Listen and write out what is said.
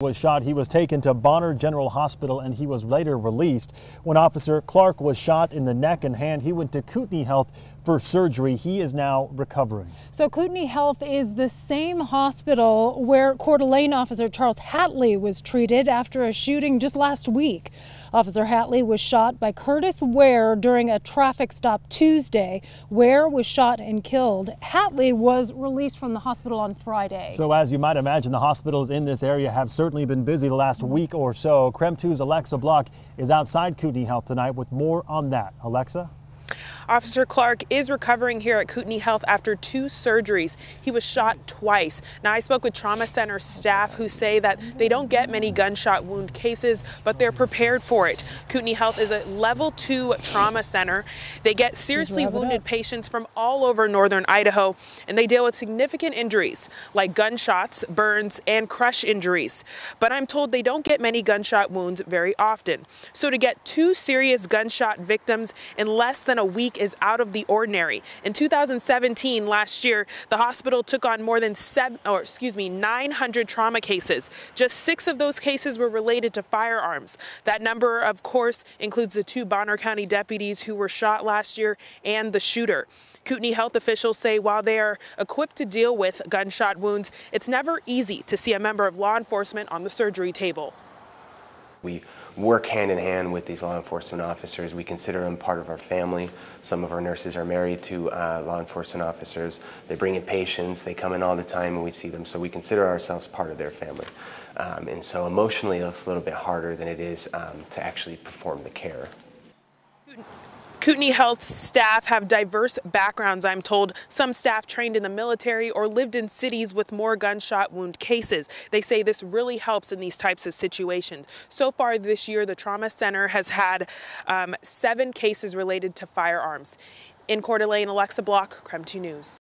Was shot. He was taken to Bonner General Hospital and he was later released. When Officer Clark was shot in the neck and hand, he went to Kootenai Health for surgery. He is now recovering. So Kootenai Health is the same hospital where Coeur d'Alene officer Charles Hatley was treated after a shooting just last week. Officer Hatley was shot by Curtis Ware during a traffic stop Tuesday. Ware was shot and killed. Hatley was released from the hospital on Friday. So as you might imagine, the hospitals in this area have certainly been busy the last week or so. KREM 2's Alexa Block is outside Kootenai Health tonight with more on that. Alexa? Officer Clark is recovering here at Kootenai Health after 2 surgeries. He was shot twice. Now, I spoke with trauma center staff who say that they don't get many gunshot wound cases, but they're prepared for it. Kootenai Health is a level 2 trauma center. They get seriously wounded patients from all over northern Idaho, and they deal with significant injuries like gunshots, burns, and crush injuries. But I'm told they don't get many gunshot wounds very often. So to get 2 serious gunshot victims in less than a week is out of the ordinary. In 2017, last year, the hospital took on more than 900 trauma cases. Just 6 of those cases were related to firearms. That number, of course, includes the 2 Bonner County deputies who were shot last year and the shooter. Kootenai Health officials say while they are equipped to deal with gunshot wounds, it's never easy to see a member of law enforcement on the surgery table. We work hand in hand with these law enforcement officers. We consider them part of our family. Some of our nurses are married to law enforcement officers. They bring in patients, they come in all the time and we see them, so we consider ourselves part of their family. And so emotionally it's a little bit harder than it is to actually perform the care. Kootenai Health staff have diverse backgrounds, I'm told. Some staff trained in the military or lived in cities with more gunshot wound cases. They say this really helps in these types of situations. So far this year, the trauma center has had 7 cases related to firearms. In Coeur d'Alene, Alexa Block, KREM 2 News.